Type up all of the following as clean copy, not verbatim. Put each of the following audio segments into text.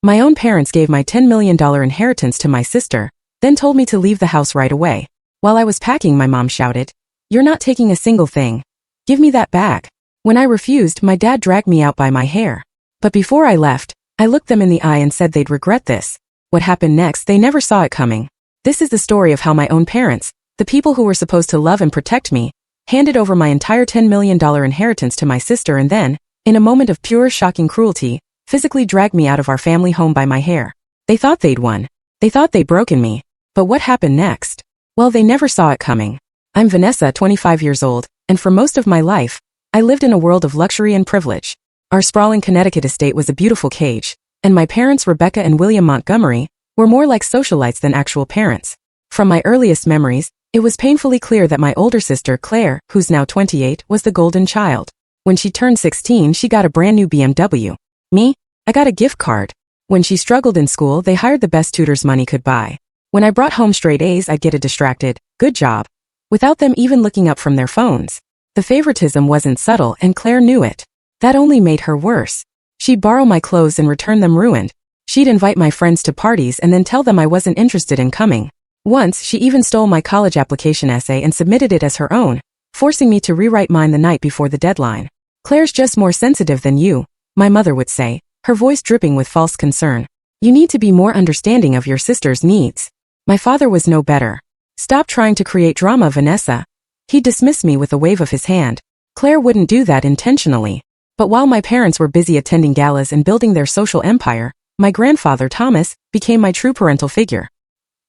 My own parents gave my $10 million inheritance to my sister, then told me to leave the house right away. While I was packing, my mom shouted, "You're not taking a single thing. Give me that bag." When I refused, my dad dragged me out by my hair. But before I left, I looked them in the eye and said they'd regret this. What happened next, they never saw it coming. This is the story of how my own parents, the people who were supposed to love and protect me, handed over my entire $10 million inheritance to my sister and then, in a moment of pure shocking cruelty, physically dragged me out of our family home by my hair. They thought they'd won. They thought they'd broken me. But what happened next? Well, they never saw it coming. I'm Vanessa, 25 years old, and for most of my life, I lived in a world of luxury and privilege. Our sprawling Connecticut estate was a beautiful cage, and my parents, Rebecca and William Montgomery, were more like socialites than actual parents. From my earliest memories, it was painfully clear that my older sister, Claire, who's now 28, was the golden child. When she turned 16, she got a brand new BMW. Me? I got a gift card. When she struggled in school, they hired the best tutors money could buy. When I brought home straight A's, I'd get a distracted, "Good job," without them even looking up from their phones. The favoritism wasn't subtle, and Claire knew it. That only made her worse. She'd borrow my clothes and return them ruined. She'd invite my friends to parties and then tell them I wasn't interested in coming. Once, she even stole my college application essay and submitted it as her own, forcing me to rewrite mine the night before the deadline. "Claire's just more sensitive than you," my mother would say, her voice dripping with false concern. "You need to be more understanding of your sister's needs." My father was no better. "Stop trying to create drama, Vanessa." He dismissed me with a wave of his hand. Claire wouldn't do that intentionally. But while my parents were busy attending galas and building their social empire, my grandfather, Thomas, became my true parental figure.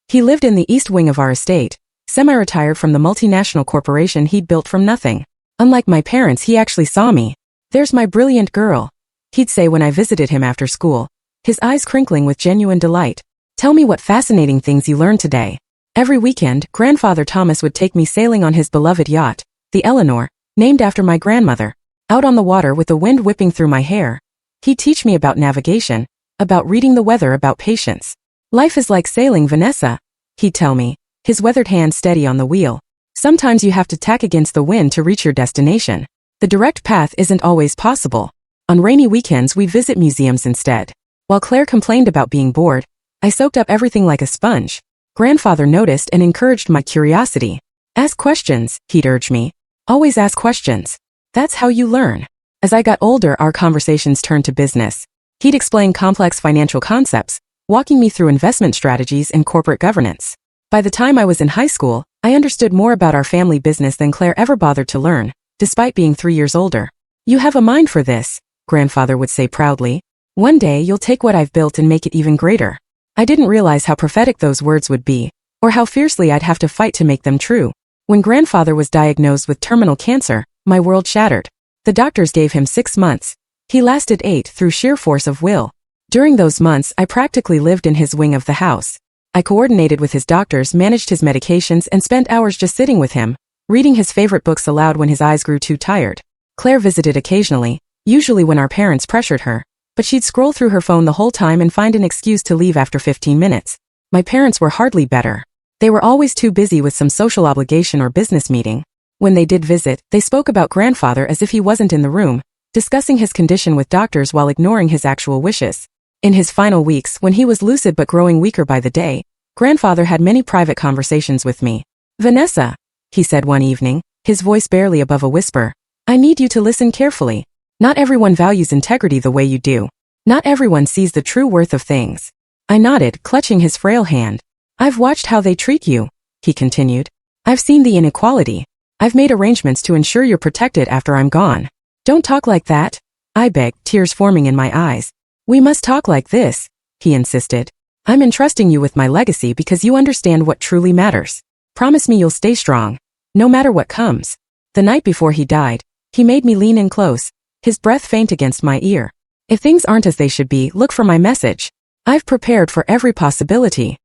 He lived in the east wing of our estate, semi-retired from the multinational corporation he'd built from nothing. Unlike my parents, he actually saw me. "There's my brilliant girl," he'd say when I visited him after school, his eyes crinkling with genuine delight. "Tell me what fascinating things you learned today." Every weekend, Grandfather Thomas would take me sailing on his beloved yacht, the Eleanor, named after my grandmother. Out on the water with the wind whipping through my hair, he'd teach me about navigation, about reading the weather, about patience. "Life is like sailing, Vanessa," he'd tell me, his weathered hand steady on the wheel. "Sometimes you have to tack against the wind to reach your destination. The direct path isn't always possible." On rainy weekends, we'd visit museums instead. While Claire complained about being bored, I soaked up everything like a sponge. Grandfather noticed and encouraged my curiosity. "Ask questions," he'd urge me. "Always ask questions. That's how you learn." As I got older, our conversations turned to business. He'd explain complex financial concepts, walking me through investment strategies and corporate governance. By the time I was in high school, I understood more about our family business than Claire ever bothered to learn, despite being 3 years older. "You have a mind for this," Grandfather would say proudly. "One day you'll take what I've built and make it even greater." I didn't realize how prophetic those words would be, or how fiercely I'd have to fight to make them true. When Grandfather was diagnosed with terminal cancer, my world shattered. The doctors gave him 6 months. He lasted 8 through sheer force of will. During those months, I practically lived in his wing of the house. I coordinated with his doctors, managed his medications, and spent hours just sitting with him, reading his favorite books aloud when his eyes grew too tired. Claire visited occasionally, usually when our parents pressured her, but she'd scroll through her phone the whole time and find an excuse to leave after 15 minutes. My parents were hardly better. They were always too busy with some social obligation or business meeting. When they did visit, they spoke about Grandfather as if he wasn't in the room, discussing his condition with doctors while ignoring his actual wishes. In his final weeks, when he was lucid but growing weaker by the day, Grandfather had many private conversations with me. "Vanessa," he said one evening, his voice barely above a whisper, "I need you to listen carefully. Not everyone values integrity the way you do. Not everyone sees the true worth of things." I nodded, clutching his frail hand. "I've watched how they treat you," he continued. "I've seen the inequality. I've made arrangements to ensure you're protected after I'm gone." "Don't talk like that," I begged, tears forming in my eyes. "We must talk like this," he insisted. "I'm entrusting you with my legacy because you understand what truly matters. Promise me you'll stay strong, no matter what comes." The night before he died, he made me lean in close, his breath faint against my ear. "If things aren't as they should be, look for my message. I've prepared for every possibility."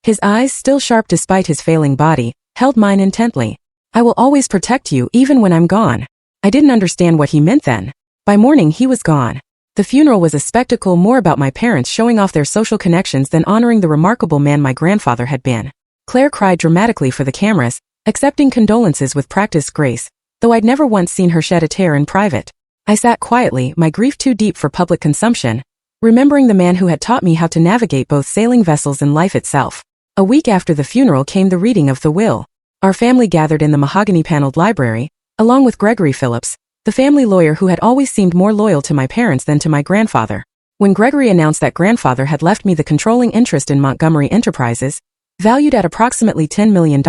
His eyes, still sharp despite his failing body, held mine intently. "I will always protect you even when I'm gone." I didn't understand what he meant then. By morning he was gone. The funeral was a spectacle more about my parents showing off their social connections than honoring the remarkable man my grandfather had been. Claire cried dramatically for the cameras, accepting condolences with practiced grace, though I'd never once seen her shed a tear in private. I sat quietly, my grief too deep for public consumption, remembering the man who had taught me how to navigate both sailing vessels and life itself. A week after the funeral came the reading of the will. Our family gathered in the mahogany-paneled library, along with Gregory Phillips, the family lawyer who had always seemed more loyal to my parents than to my grandfather. When Gregory announced that grandfather had left me the controlling interest in Montgomery Enterprises, valued at approximately $10 million,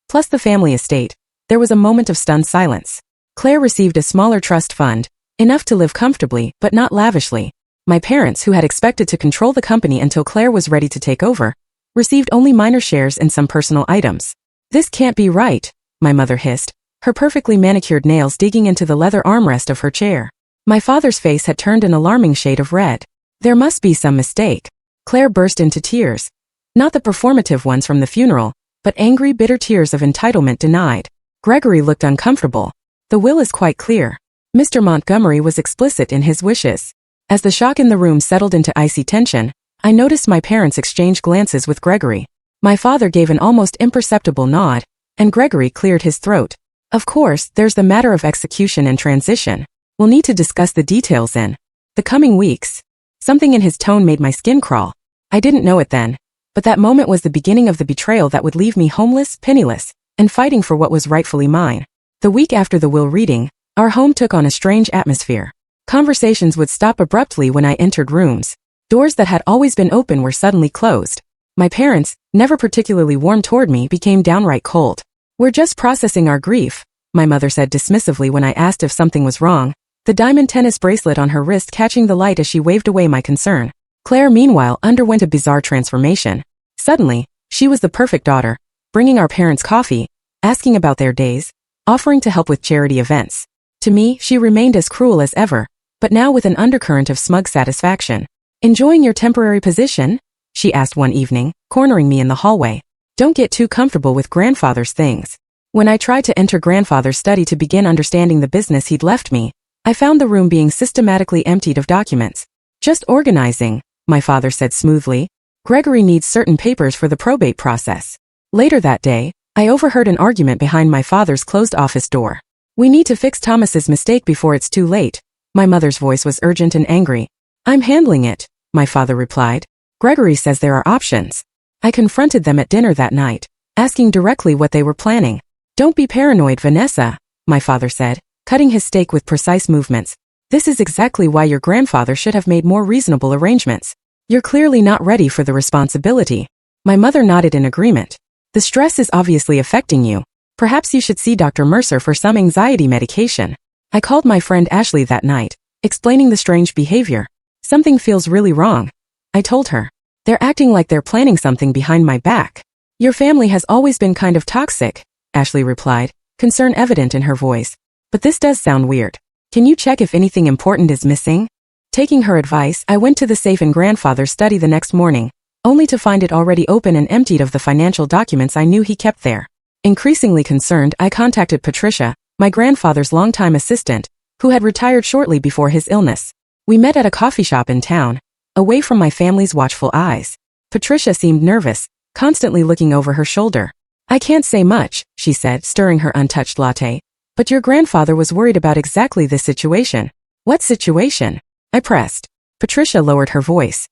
plus the family estate, there was a moment of stunned silence. Claire received a smaller trust fund, enough to live comfortably, but not lavishly. My parents, who had expected to control the company until Claire was ready to take over, received only minor shares in some personal items. "This can't be right," my mother hissed, her perfectly manicured nails digging into the leather armrest of her chair. My father's face had turned an alarming shade of red. "There must be some mistake." Claire burst into tears. Not the performative ones from the funeral, but angry, bitter tears of entitlement denied. Gregory looked uncomfortable. "The will is quite clear. Mr. Montgomery was explicit in his wishes." As the shock in the room settled into icy tension, I noticed my parents exchange glances with Gregory. My father gave an almost imperceptible nod, and Gregory cleared his throat. "Of course, there's the matter of execution and transition. We'll need to discuss the details in the coming weeks." Something in his tone made my skin crawl. I didn't know it then, but that moment was the beginning of the betrayal that would leave me homeless, penniless, and fighting for what was rightfully mine. The week after the will reading, our home took on a strange atmosphere. Conversations would stop abruptly when I entered rooms. Doors that had always been open were suddenly closed. My parents, never particularly warm toward me, became downright cold. "We're just processing our grief," my mother said dismissively when I asked if something was wrong, the diamond tennis bracelet on her wrist catching the light as she waved away my concern. Claire, meanwhile, underwent a bizarre transformation. Suddenly, she was the perfect daughter, bringing our parents coffee, asking about their days, offering to help with charity events. To me, she remained as cruel as ever, but now with an undercurrent of smug satisfaction. "Enjoying your temporary position?" she asked one evening, cornering me in the hallway. "Don't get too comfortable with grandfather's things." When I tried to enter grandfather's study to begin understanding the business he'd left me, I found the room being systematically emptied of documents. "Just organizing," my father said smoothly. "Gregory needs certain papers for the probate process." Later that day, I overheard an argument behind my father's closed office door. "We need to fix Thomas's mistake before it's too late." My mother's voice was urgent and angry. "I'm handling it," my father replied. "Gregory says there are options." I confronted them at dinner that night, asking directly what they were planning. "Don't be paranoid, Vanessa," my father said, cutting his steak with precise movements. "This is exactly why your grandfather should have made more reasonable arrangements. You're clearly not ready for the responsibility." My mother nodded in agreement. "The stress is obviously affecting you. Perhaps you should see Dr. Mercer for some anxiety medication." I called my friend Ashley that night, explaining the strange behavior. "Something feels really wrong," I told her. "They're acting like they're planning something behind my back." "Your family has always been kind of toxic," Ashley replied, concern evident in her voice. "But this does sound weird. Can you check if anything important is missing?" Taking her advice, I went to the safe in grandfather's study the next morning, only to find it already open and emptied of the financial documents I knew he kept there. Increasingly concerned, I contacted Patricia, my grandfather's longtime assistant, who had retired shortly before his illness. We met at a coffee shop in town, away from my family's watchful eyes. Patricia seemed nervous, constantly looking over her shoulder. "I can't say much," she said, stirring her untouched latte. "But your grandfather was worried about exactly this situation." "What situation?" I pressed. Patricia lowered her voice.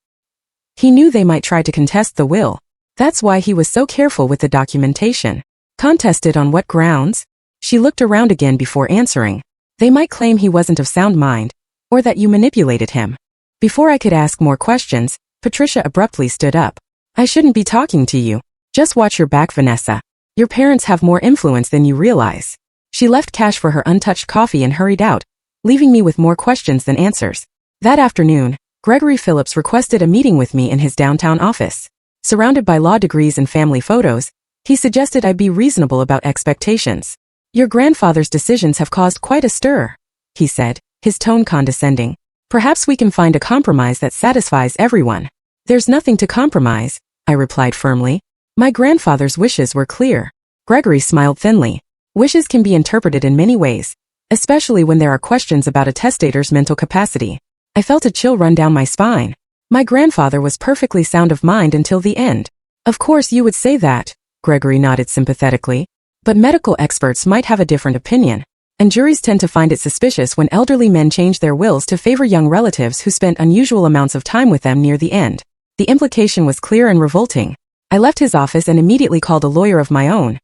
"He knew they might try to contest the will. That's why he was so careful with the documentation." "Contested on what grounds?" She looked around again before answering. "They might claim he wasn't of sound mind, or that you manipulated him." Before I could ask more questions, Patricia abruptly stood up. "I shouldn't be talking to you. Just watch your back, Vanessa. Your parents have more influence than you realize." She left cash for her untouched coffee and hurried out, leaving me with more questions than answers. That afternoon, Gregory Phillips requested a meeting with me in his downtown office. Surrounded by law degrees and family photos, he suggested I be reasonable about expectations. "Your grandfather's decisions have caused quite a stir," he said, his tone condescending. "Perhaps we can find a compromise that satisfies everyone." "There's nothing to compromise," I replied firmly. "My grandfather's wishes were clear." Gregory smiled thinly. "Wishes can be interpreted in many ways, especially when there are questions about a testator's mental capacity." I felt a chill run down my spine. My grandfather was perfectly sound of mind until the end. "Of course you would say that," Gregory nodded sympathetically. "But medical experts might have a different opinion." and juries tend to find it suspicious when elderly men change their wills to favor young relatives who spent unusual amounts of time with them near the end. The implication was clear and revolting. I left his office and immediately called a lawyer of my own,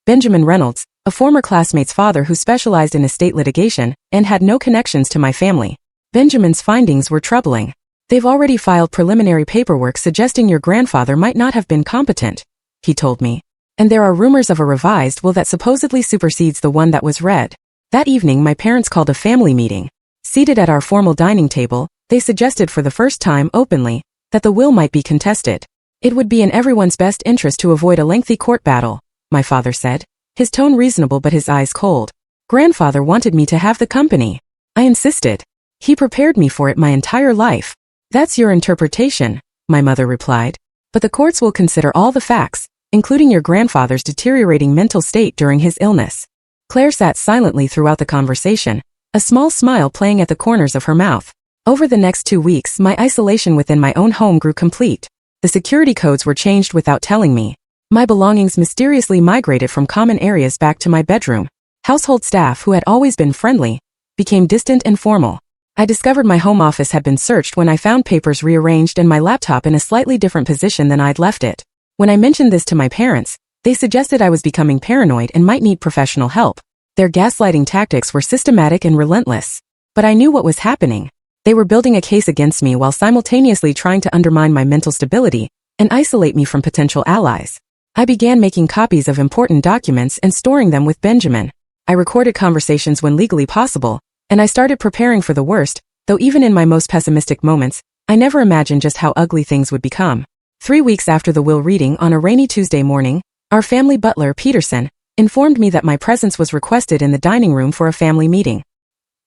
Benjamin Reynolds, a former classmate's father who specialized in estate litigation and had no connections to my family. Benjamin's findings were troubling. They've already filed preliminary paperwork suggesting your grandfather might not have been competent, he told me. And there are rumors of a revised will that supposedly supersedes the one that was read. That evening my parents called a family meeting. Seated at our formal dining table, they suggested for the first time openly that the will might be contested. It would be in everyone's best interest to avoid a lengthy court battle, my father said, his tone reasonable but his eyes cold. Grandfather wanted me to have the company. I insisted. He prepared me for it my entire life. That's your interpretation, my mother replied. But the courts will consider all the facts, including your grandfather's deteriorating mental state during his illness. Claire sat silently throughout the conversation, a small smile playing at the corners of her mouth. Over the next 2 weeks, my isolation within my own home grew complete. The security codes were changed without telling me. My belongings mysteriously migrated from common areas back to my bedroom. Household staff who had always been friendly became distant and formal. I discovered my home office had been searched when I found papers rearranged and my laptop in a slightly different position than I'd left it. When I mentioned this to my parents, they suggested I was becoming paranoid and might need professional help. Their gaslighting tactics were systematic and relentless. But I knew what was happening. They were building a case against me while simultaneously trying to undermine my mental stability and isolate me from potential allies. I began making copies of important documents and storing them with Benjamin. I recorded conversations when legally possible, and I started preparing for the worst, though even in my most pessimistic moments, I never imagined just how ugly things would become. 3 weeks after the will reading on a rainy Tuesday morning, our family butler, Peterson, informed me that my presence was requested in the dining room for a family meeting.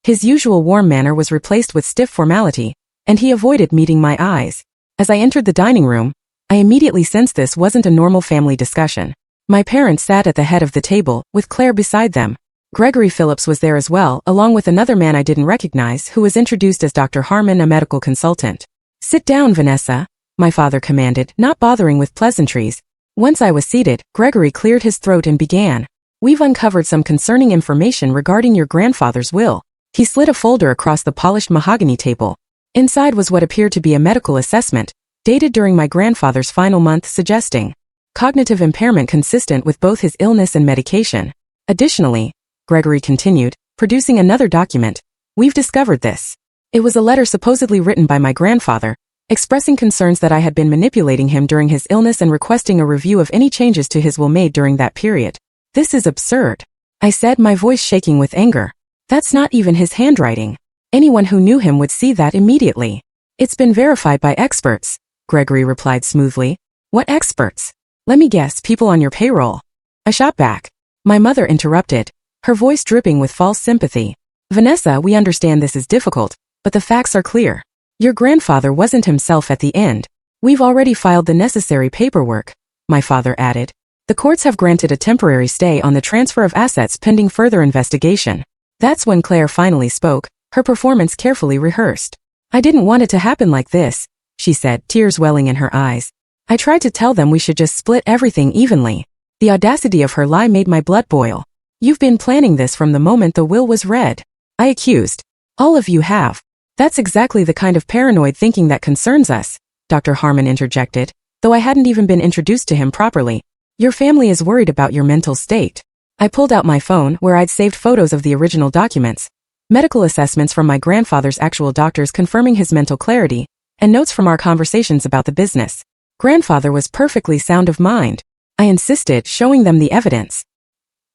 His usual warm manner was replaced with stiff formality, and he avoided meeting my eyes. As I entered the dining room, I immediately sensed this wasn't a normal family discussion. My parents sat at the head of the table, with Claire beside them. Gregory Phillips was there as well, along with another man I didn't recognize who was introduced as Dr. Harmon, a medical consultant. "Sit down, Vanessa," my father commanded, not bothering with pleasantries. Once I was seated, Gregory cleared his throat and began. "We've uncovered some concerning information regarding your grandfather's will." He slid a folder across the polished mahogany table. Inside was what appeared to be a medical assessment, dated during my grandfather's final month, suggesting cognitive impairment consistent with both his illness and medication. Additionally, Gregory continued, producing another document, "We've discovered this." It was a letter supposedly written by my grandfather, expressing concerns that I had been manipulating him during his illness and requesting a review of any changes to his will made during that period. "This is absurd," I said, my voice shaking with anger. "That's not even his handwriting. Anyone who knew him would see that immediately." "It's been verified by experts," Gregory replied smoothly. "What experts?" "Let me guess, people on your payroll." I shot back. My mother interrupted, her voice dripping with false sympathy. "Vanessa, we understand this is difficult, but the facts are clear. Your grandfather wasn't himself at the end. We've already filed the necessary paperwork," my father added. "The courts have granted a temporary stay on the transfer of assets pending further investigation." That's when Claire finally spoke, her performance carefully rehearsed. "I didn't want it to happen like this," she said, tears welling in her eyes. "I tried to tell them we should just split everything evenly." The audacity of her lie made my blood boil. "You've been planning this from the moment the will was read," I accused. "All of you have." "That's exactly the kind of paranoid thinking that concerns us," Dr. Harmon interjected, though I hadn't even been introduced to him properly. "Your family is worried about your mental state." I pulled out my phone, where I'd saved photos of the original documents, medical assessments from my grandfather's actual doctors confirming his mental clarity, and notes from our conversations about the business. Grandfather was perfectly sound of mind, I insisted, showing them the evidence.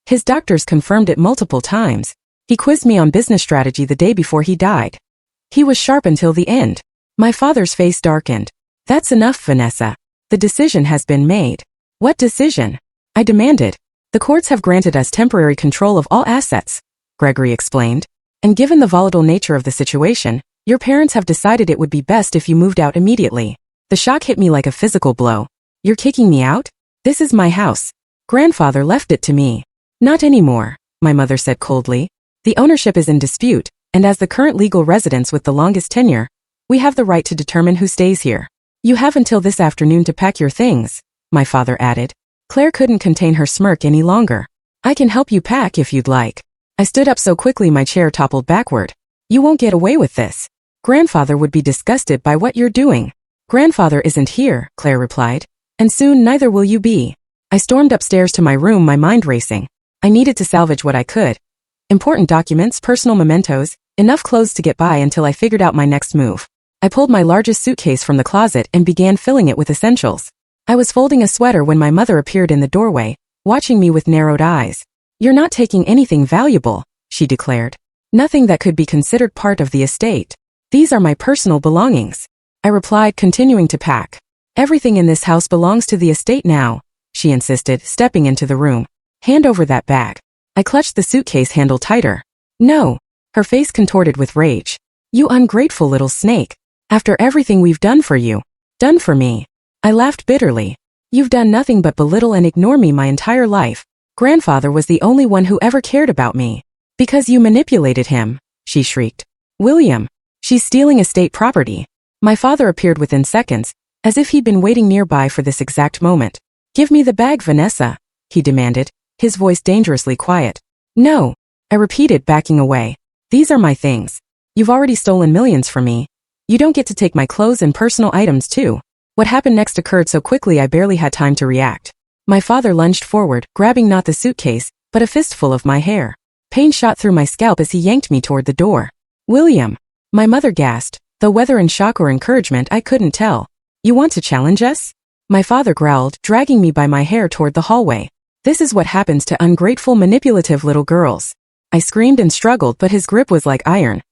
His doctors confirmed it multiple times. He quizzed me on business strategy the day before he died. He was sharp until the end. My father's face darkened. "That's enough, Vanessa. The decision has been made." "What decision?" I demanded. "The courts have granted us temporary control of all assets," Gregory explained. "And given the volatile nature of the situation, your parents have decided it would be best if you moved out immediately." The shock hit me like a physical blow. "You're kicking me out? This is my house. Grandfather left it to me." "Not anymore," my mother said coldly. "The ownership is in dispute, and as the current legal residents with the longest tenure, we have the right to determine who stays here. You have until this afternoon to pack your things," my father added. Claire couldn't contain her smirk any longer. "I can help you pack if you'd like." I stood up so quickly my chair toppled backward. You won't get away with this. Grandfather would be disgusted by what you're doing. Grandfather isn't here, Claire replied. And soon neither will you be. I stormed upstairs to my room, my mind racing. I needed to salvage what I could. Important documents, personal mementos, enough clothes to get by until I figured out my next move. I pulled my largest suitcase from the closet and began filling it with essentials. I was folding a sweater when my mother appeared in the doorway, watching me with narrowed eyes. You're not taking anything valuable, she declared. Nothing that could be considered part of the estate. These are my personal belongings. I replied, continuing to pack. Everything in this house belongs to the estate now, she insisted, stepping into the room. Hand over that bag. I clutched the suitcase handle tighter. No. Her face contorted with rage. You ungrateful little snake. After everything we've done for you. Done for me. I laughed bitterly. You've done nothing but belittle and ignore me my entire life. Grandfather was the only one who ever cared about me. Because you manipulated him, she shrieked. William. She's stealing estate property. My father appeared within seconds, as if he'd been waiting nearby for this exact moment. Give me the bag, Vanessa, he demanded, his voice dangerously quiet. No, I repeated, backing away. These are my things. You've already stolen millions from me. You don't get to take my clothes and personal items too. What happened next occurred so quickly I barely had time to react. My father lunged forward, grabbing not the suitcase, but a fistful of my hair. Pain shot through my scalp as he yanked me toward the door. William. My mother gasped, though whether in shock or encouragement I couldn't tell. You want to challenge us? My father growled, dragging me by my hair toward the hallway. This is what happens to ungrateful, manipulative little girls. I screamed and struggled, but his grip was like iron.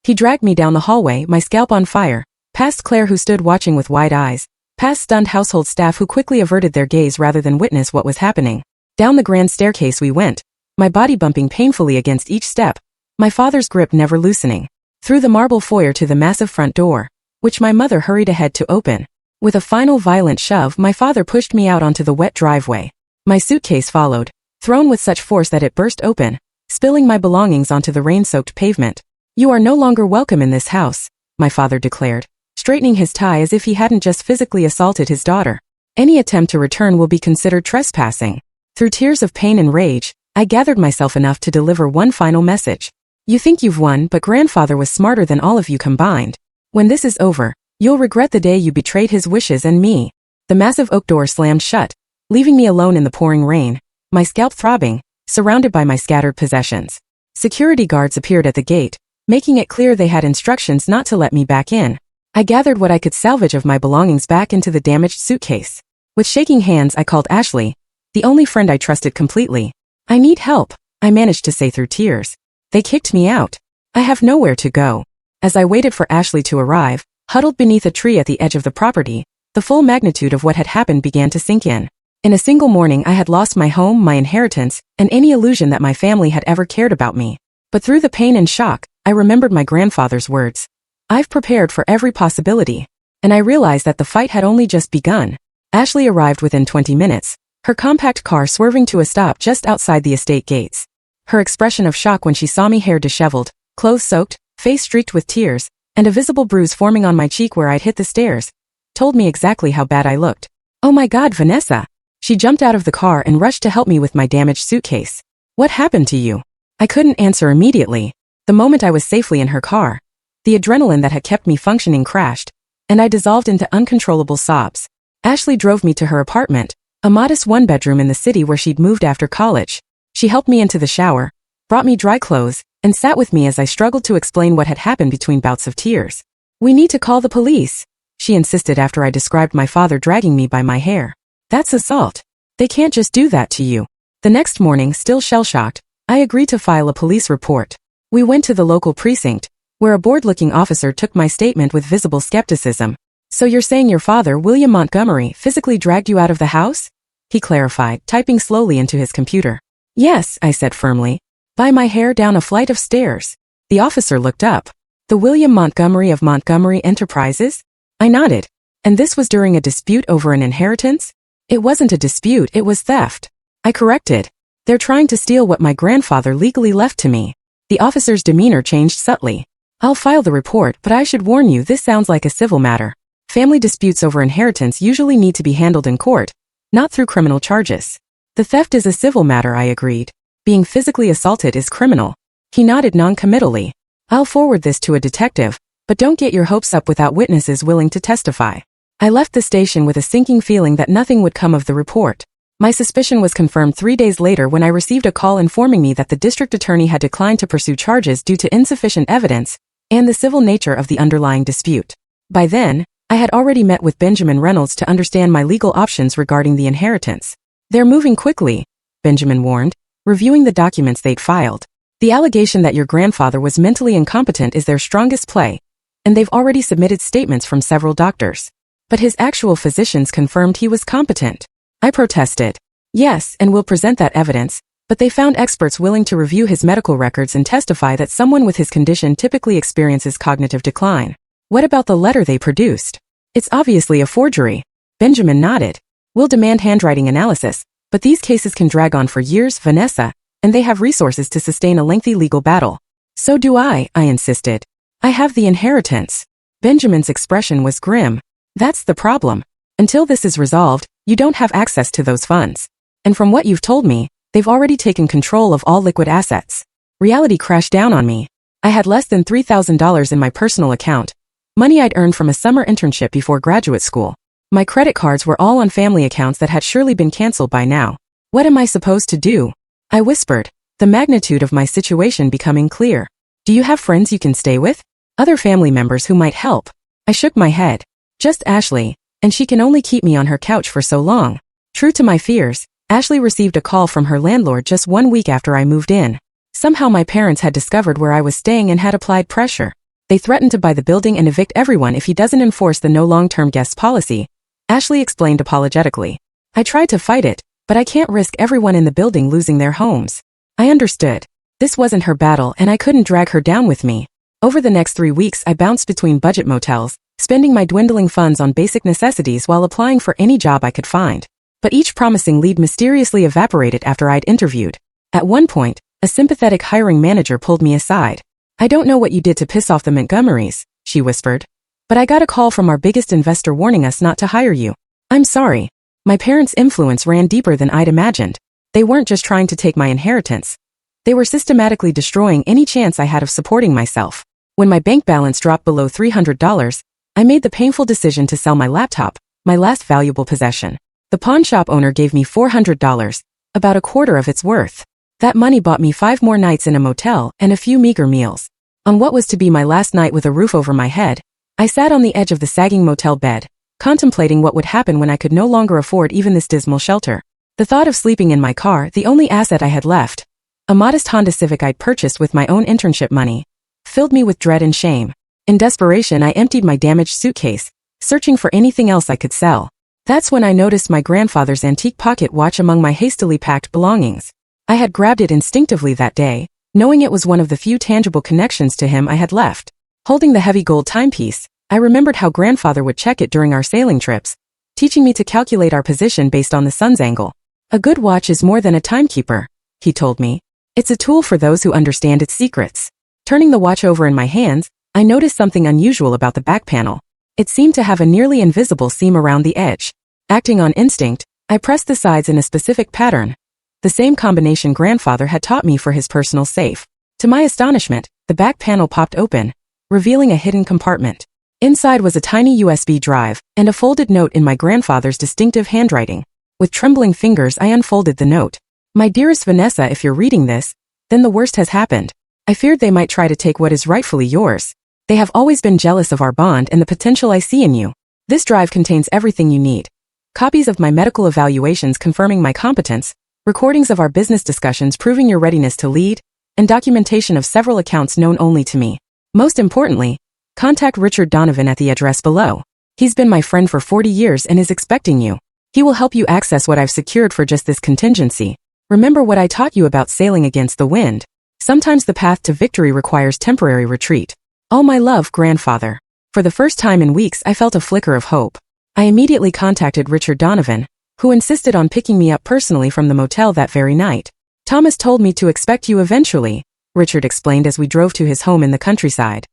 He dragged me down the hallway, my scalp on fire, past Claire who stood watching with wide eyes, past stunned household staff who quickly averted their gaze rather than witness what was happening. Down the grand staircase we went, my body bumping painfully against each step, my father's grip never loosening. Through the marble foyer to the massive front door, which my mother hurried ahead to open. With a final violent shove, my father pushed me out onto the wet driveway. My suitcase followed, thrown with such force that it burst open, spilling my belongings onto the rain-soaked pavement. You are no longer welcome in this house, my father declared, straightening his tie as if he hadn't just physically assaulted his daughter. Any attempt to return will be considered trespassing. Through tears of pain and rage, I gathered myself enough to deliver one final message. You think you've won, but grandfather was smarter than all of you combined. When this is over, you'll regret the day you betrayed his wishes and me. The massive oak door slammed shut, leaving me alone in the pouring rain, my scalp throbbing, surrounded by my scattered possessions. Security guards appeared at the gate, making it clear they had instructions not to let me back in. I gathered what I could salvage of my belongings back into the damaged suitcase. With shaking hands I called Ashley, the only friend I trusted completely. I need help, I managed to say through tears. They kicked me out. I have nowhere to go. As I waited for Ashley to arrive, huddled beneath a tree at the edge of the property, the full magnitude of what had happened began to sink in. In a single morning I had lost my home, my inheritance, and any illusion that my family had ever cared about me. But through the pain and shock, I remembered my grandfather's words. I've prepared for every possibility. And I realized that the fight had only just begun. Ashley arrived within 20 minutes, her compact car swerving to a stop just outside the estate gates. Her expression of shock when she saw me, hair disheveled, clothes soaked, face streaked with tears, and a visible bruise forming on my cheek where I'd hit the stairs, told me exactly how bad I looked. Oh my God, Vanessa! She jumped out of the car and rushed to help me with my damaged suitcase. What happened to you? I couldn't answer immediately. The moment I was safely in her car, the adrenaline that had kept me functioning crashed, and I dissolved into uncontrollable sobs. Ashley drove me to her apartment, a modest one-bedroom in the city where she'd moved after college. She helped me into the shower, brought me dry clothes, and sat with me as I struggled to explain what had happened between bouts of tears. We need to call the police, she insisted after I described my father dragging me by my hair. That's assault. They can't just do that to you. The next morning, still shell-shocked, I agreed to file a police report. We went to the local precinct, where a bored-looking officer took my statement with visible skepticism. So you're saying your father, William Montgomery, physically dragged you out of the house? He clarified, typing slowly into his computer. Yes, I said firmly. By my hair down a flight of stairs. The officer looked up. The William Montgomery of Montgomery Enterprises? I nodded. And this was during a dispute over an inheritance? It wasn't a dispute, it was theft. I corrected. They're trying to steal what my grandfather legally left to me. The officer's demeanor changed subtly. I'll file the report, but I should warn you this sounds like a civil matter. Family disputes over inheritance usually need to be handled in court, not through criminal charges. The theft is a civil matter, I agreed. Being physically assaulted is criminal. He nodded non-committally. I'll forward this to a detective, but don't get your hopes up without witnesses willing to testify. I left the station with a sinking feeling that nothing would come of the report. My suspicion was confirmed 3 days later when I received a call informing me that the district attorney had declined to pursue charges due to insufficient evidence and the civil nature of the underlying dispute. By then, I had already met with Benjamin Reynolds to understand my legal options regarding the inheritance. They're moving quickly, Benjamin warned, reviewing the documents they'd filed. The allegation that your grandfather was mentally incompetent is their strongest play, and they've already submitted statements from several doctors. But his actual physicians confirmed he was competent. I protested. Yes, and we'll present that evidence, but they found experts willing to review his medical records and testify that someone with his condition typically experiences cognitive decline. What about the letter they produced? It's obviously a forgery. Benjamin nodded. We'll demand handwriting analysis, but these cases can drag on for years, Vanessa, and they have resources to sustain a lengthy legal battle. So do I insisted. I have the inheritance. Benjamin's expression was grim. That's the problem. Until this is resolved, you don't have access to those funds. And from what you've told me, they've already taken control of all liquid assets. Reality crashed down on me. I had less than $3,000 in my personal account, money I'd earned from a summer internship before graduate school. My credit cards were all on family accounts that had surely been canceled by now. What am I supposed to do? I whispered, the magnitude of my situation becoming clear. Do you have friends you can stay with? Other family members who might help? I shook my head. Just Ashley, and she can only keep me on her couch for so long. True to my fears, Ashley received a call from her landlord just 1 week after I moved in. Somehow my parents had discovered where I was staying and had applied pressure. They threatened to buy the building and evict everyone if he doesn't enforce the no long-term guests policy, Ashley explained apologetically. I tried to fight it, but I can't risk everyone in the building losing their homes. I understood. This wasn't her battle and I couldn't drag her down with me. Over the next 3 weeks I bounced between budget motels, spending my dwindling funds on basic necessities while applying for any job I could find. But each promising lead mysteriously evaporated after I'd interviewed. At one point, a sympathetic hiring manager pulled me aside. I don't know what you did to piss off the Montgomerys, she whispered. But I got a call from our biggest investor warning us not to hire you. I'm sorry. My parents' influence ran deeper than I'd imagined. They weren't just trying to take my inheritance. They were systematically destroying any chance I had of supporting myself. When my bank balance dropped below $300, I made the painful decision to sell my laptop, my last valuable possession. The pawn shop owner gave me $400, about a quarter of its worth. That money bought me 5 more nights in a motel and a few meager meals. On what was to be my last night with a roof over my head, I sat on the edge of the sagging motel bed, contemplating what would happen when I could no longer afford even this dismal shelter. The thought of sleeping in my car, the only asset I had left, a modest Honda Civic I'd purchased with my own internship money, filled me with dread and shame. In desperation, I emptied my damaged suitcase, searching for anything else I could sell. That's when I noticed my grandfather's antique pocket watch among my hastily packed belongings. I had grabbed it instinctively that day, knowing it was one of the few tangible connections to him I had left. Holding the heavy gold timepiece, I remembered how grandfather would check it during our sailing trips, teaching me to calculate our position based on the sun's angle. A good watch is more than a timekeeper, he told me. It's a tool for those who understand its secrets. Turning the watch over in my hands, I noticed something unusual about the back panel. It seemed to have a nearly invisible seam around the edge. Acting on instinct, I pressed the sides in a specific pattern, the same combination grandfather had taught me for his personal safe. To my astonishment, the back panel popped open, revealing a hidden compartment. Inside was a tiny USB drive and a folded note in my grandfather's distinctive handwriting. With trembling fingers, I unfolded the note. My dearest Vanessa, if you're reading this, then the worst has happened. I feared they might try to take what is rightfully yours. They have always been jealous of our bond and the potential I see in you. This drive contains everything you need. Copies of my medical evaluations confirming my competence, recordings of our business discussions proving your readiness to lead, and documentation of several accounts known only to me. Most importantly, contact Richard Donovan at the address below. He's been my friend for 40 years and is expecting you. He will help you access what I've secured for just this contingency. Remember what I taught you about sailing against the wind. Sometimes the path to victory requires temporary retreat. All my love, grandfather. For the first time in weeks, I felt a flicker of hope. I immediately contacted Richard Donovan, who insisted on picking me up personally from the motel that very night. Thomas told me to expect you eventually, Richard explained as we drove to his home in the countryside.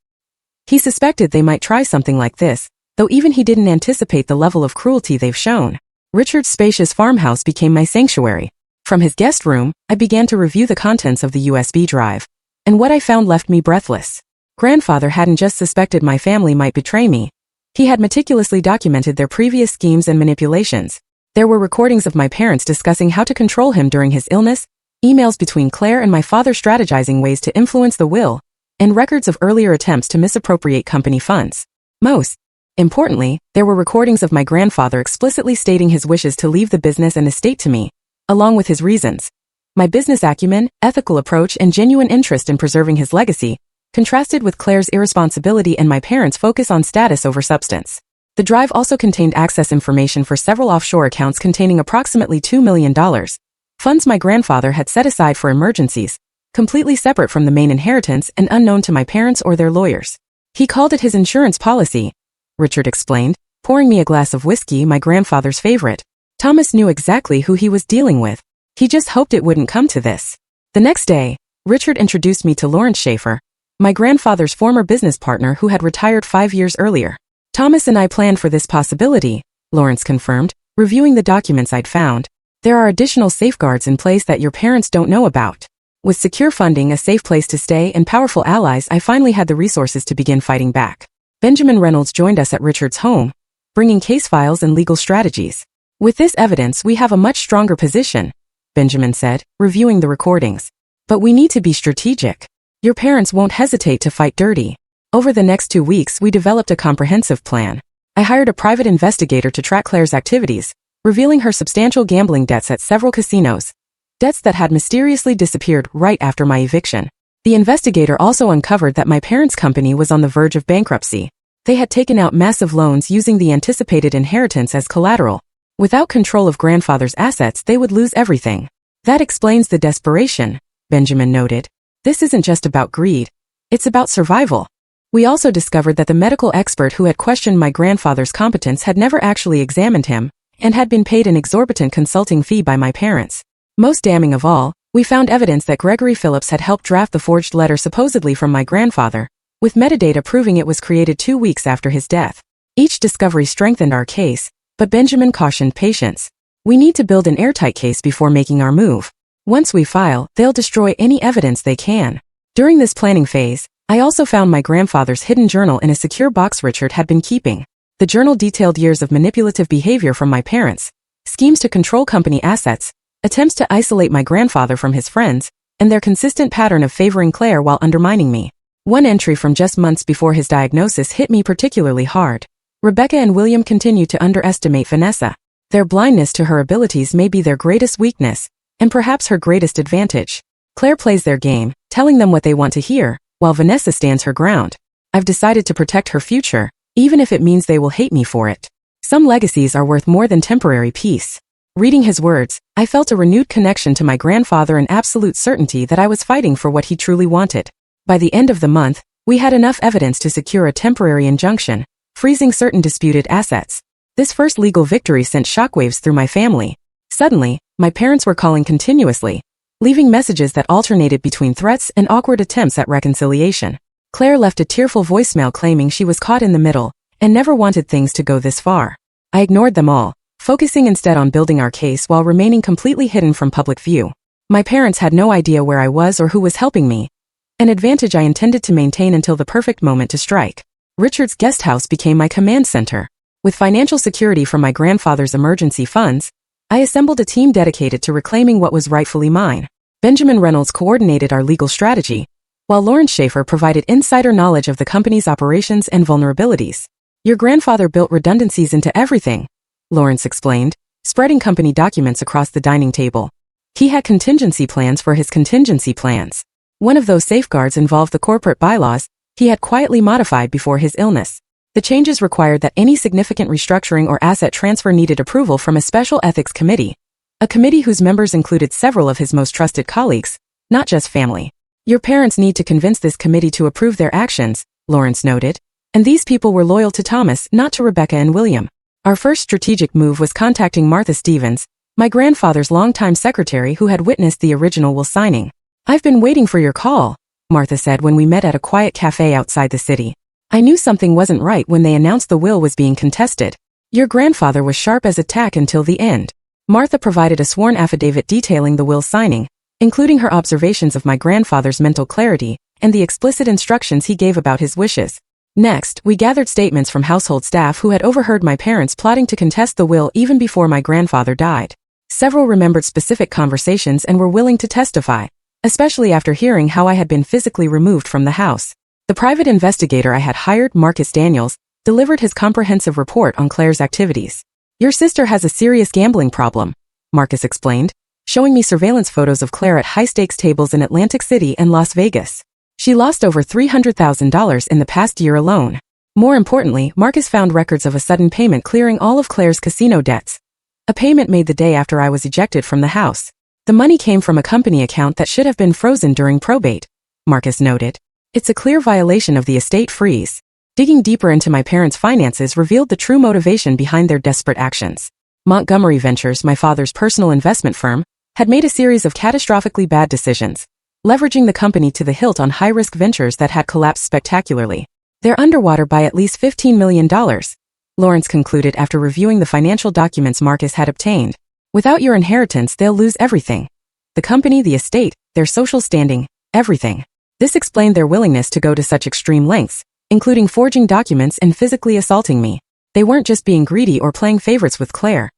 He suspected they might try something like this, though even he didn't anticipate the level of cruelty they've shown. Richard's spacious farmhouse became my sanctuary. From his guest room, I began to review the contents of the USB drive. And what I found left me breathless. Grandfather hadn't just suspected my family might betray me. He had meticulously documented their previous schemes and manipulations. There were recordings of my parents discussing how to control him during his illness, emails between Claire and my father strategizing ways to influence the will, and records of earlier attempts to misappropriate company funds. Most importantly, there were recordings of my grandfather explicitly stating his wishes to leave the business and estate to me, along with his reasons. My business acumen, ethical approach, and genuine interest in preserving his legacy contrasted with Claire's irresponsibility and my parents' focus on status over substance. The drive also contained access information for several offshore accounts containing approximately $2 million, funds my grandfather had set aside for emergencies, completely separate from the main inheritance and unknown to my parents or their lawyers. He called it his insurance policy, Richard explained, pouring me a glass of whiskey, my grandfather's favorite. Thomas knew exactly who he was dealing with. He just hoped it wouldn't come to this. The next day, Richard introduced me to Lawrence Schaefer, my grandfather's former business partner who had retired 5 years earlier. Thomas and I planned for this possibility, Lawrence confirmed, reviewing the documents I'd found. There are additional safeguards in place that your parents don't know about. With secure funding, a safe place to stay, and powerful allies, I finally had the resources to begin fighting back. Benjamin Reynolds joined us at Richard's home, bringing case files and legal strategies. With this evidence, we have a much stronger position, Benjamin said, reviewing the recordings. But we need to be strategic. Your parents won't hesitate to fight dirty. Over the next 2 weeks, we developed a comprehensive plan. I hired a private investigator to track Claire's activities, revealing her substantial gambling debts at several casinos. Debts that had mysteriously disappeared right after my eviction. The investigator also uncovered that my parents' company was on the verge of bankruptcy. They had taken out massive loans using the anticipated inheritance as collateral. Without control of grandfather's assets, they would lose everything. That explains the desperation, Benjamin noted. This isn't just about greed. It's about survival. We also discovered that the medical expert who had questioned my grandfather's competence had never actually examined him, and had been paid an exorbitant consulting fee by my parents. Most damning of all, we found evidence that Gregory Phillips had helped draft the forged letter supposedly from my grandfather, with metadata proving it was created 2 weeks after his death. Each discovery strengthened our case, but Benjamin cautioned patience. We need to build an airtight case before making our move. Once we file, they'll destroy any evidence they can. During this planning phase, I also found my grandfather's hidden journal in a secure box Richard had been keeping. The journal detailed years of manipulative behavior from my parents, schemes to control company assets, attempts to isolate my grandfather from his friends, and their consistent pattern of favoring Claire while undermining me. One entry from just months before his diagnosis hit me particularly hard. Rebecca and William continued to underestimate Vanessa. Their blindness to her abilities may be their greatest weakness, and perhaps her greatest advantage. Claire plays their game, telling them what they want to hear, while Vanessa stands her ground. I've decided to protect her future, even if it means they will hate me for it. Some legacies are worth more than temporary peace. Reading his words, I felt a renewed connection to my grandfather and absolute certainty that I was fighting for what he truly wanted. By the end of the month, we had enough evidence to secure a temporary injunction, freezing certain disputed assets. This first legal victory sent shockwaves through my family. Suddenly, my parents were calling continuously, leaving messages that alternated between threats and awkward attempts at reconciliation. Claire left a tearful voicemail claiming she was caught in the middle and never wanted things to go this far. I ignored them all, focusing instead on building our case while remaining completely hidden from public view. My parents had no idea where I was or who was helping me, an advantage I intended to maintain until the perfect moment to strike. Richard's guest house became my command center. With financial security from my grandfather's emergency funds, I assembled a team dedicated to reclaiming what was rightfully mine. Benjamin Reynolds coordinated our legal strategy, while Lawrence Schaefer provided insider knowledge of the company's operations and vulnerabilities. Your grandfather built redundancies into everything, Lawrence explained, spreading company documents across the dining table. He had contingency plans for his contingency plans. One of those safeguards involved the corporate bylaws he had quietly modified before his illness. The changes required that any significant restructuring or asset transfer needed approval from a special ethics committee, a committee whose members included several of his most trusted colleagues, not just family. Your parents need to convince this committee to approve their actions, Lawrence noted, and these people were loyal to Thomas, not to Rebecca and William. Our first strategic move was contacting Martha Stevens, my grandfather's longtime secretary who had witnessed the original will signing. "I've been waiting for your call," Martha said when we met at a quiet cafe outside the city. "I knew something wasn't right when they announced the will was being contested. Your grandfather was sharp as a tack until the end." Martha provided a sworn affidavit detailing the will signing, including her observations of my grandfather's mental clarity and the explicit instructions he gave about his wishes. Next, we gathered statements from household staff who had overheard my parents plotting to contest the will even before my grandfather died. Several remembered specific conversations and were willing to testify, especially after hearing how I had been physically removed from the house. The private investigator I had hired, Marcus Daniels, delivered his comprehensive report on Claire's activities. "Your sister has a serious gambling problem," Marcus explained, showing me surveillance photos of Claire at high-stakes tables in Atlantic City and Las Vegas. She lost over $300,000 in the past year alone. More importantly, Marcus found records of a sudden payment clearing all of Claire's casino debts. A payment made the day after I was ejected from the house. The money came from a company account that should have been frozen during probate, Marcus noted. "It's a clear violation of the estate freeze." Digging deeper into my parents' finances revealed the true motivation behind their desperate actions. Montgomery Ventures, my father's personal investment firm, had made a series of catastrophically bad decisions, leveraging the company to the hilt on high-risk ventures that had collapsed spectacularly. "They're underwater by at least $15 million, Lawrence concluded after reviewing the financial documents Marcus had obtained. "Without your inheritance, they'll lose everything. The company, the estate, their social standing, everything." This explained their willingness to go to such extreme lengths, including forging documents and physically assaulting me. They weren't just being greedy or playing favorites with Claire.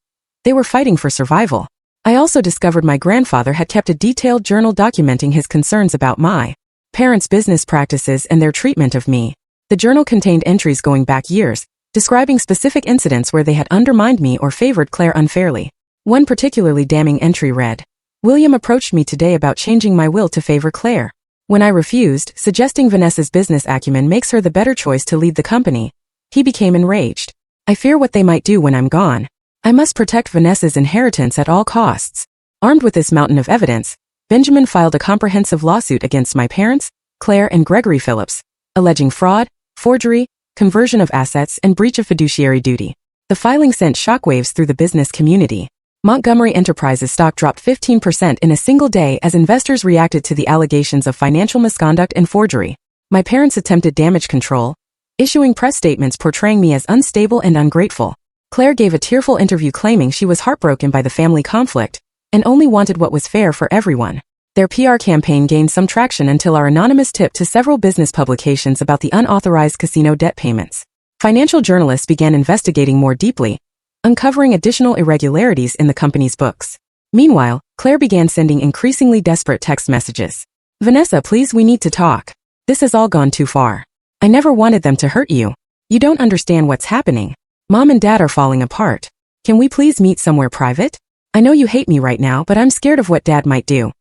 They were fighting for survival. I also discovered my grandfather had kept a detailed journal documenting his concerns about my parents' business practices and their treatment of me. The journal contained entries going back years, describing specific incidents where they had undermined me or favored Claire unfairly. One particularly damning entry read, "William approached me today about changing my will to favor Claire. When I refused, suggesting Vanessa's business acumen makes her the better choice to lead the company, he became enraged. I fear what they might do when I'm gone. I must protect Vanessa's inheritance at all costs." Armed with this mountain of evidence, Benjamin filed a comprehensive lawsuit against my parents, Claire and Gregory Phillips, alleging fraud, forgery, conversion of assets, and breach of fiduciary duty. The filing sent shockwaves through the business community. Montgomery Enterprises stock dropped 15% in a single day as investors reacted to the allegations of financial misconduct and forgery. My parents attempted damage control, issuing press statements portraying me as unstable and ungrateful. Claire gave a tearful interview claiming she was heartbroken by the family conflict and only wanted what was fair for everyone. Their PR campaign gained some traction until our anonymous tip to several business publications about the unauthorized casino debt payments. Financial journalists began investigating more deeply, uncovering additional irregularities in the company's books. Meanwhile, Claire began sending increasingly desperate text messages. "Vanessa, please, we need to talk. This has all gone too far. I never wanted them to hurt you. You don't understand what's happening. Mom and Dad are falling apart. Can we please meet somewhere private? I know you hate me right now, but I'm scared of what Dad might do.